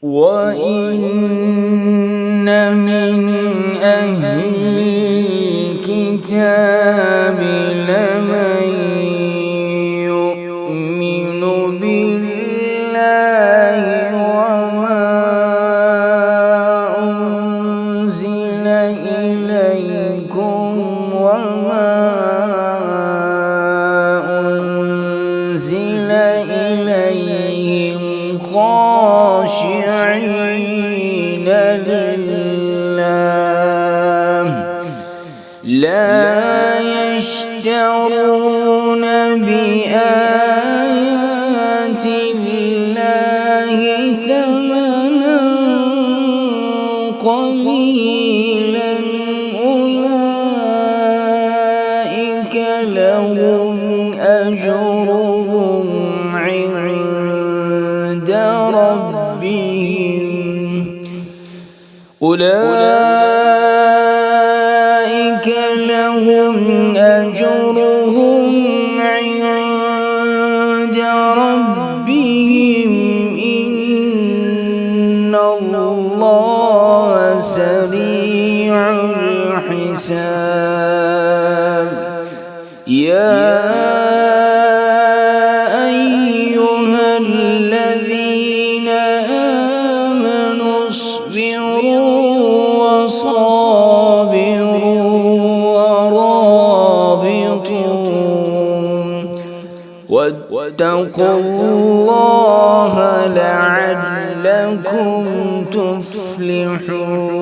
وإن من أهل الكتاب لمن يؤمن بالله وما أنزل إليكم وما أنزل إليهم خاشعين لله لا يشترون بآيات الله ثمنا قليلا أولئك لهم أجرهم عند ربهم أولئك لهم أجرهم عند ربهم إن الله سريع الحساب يا أيها الذين آمنوا اصبروا وصابروا ورابطوا واتقوا الله لعلكم تفلحون.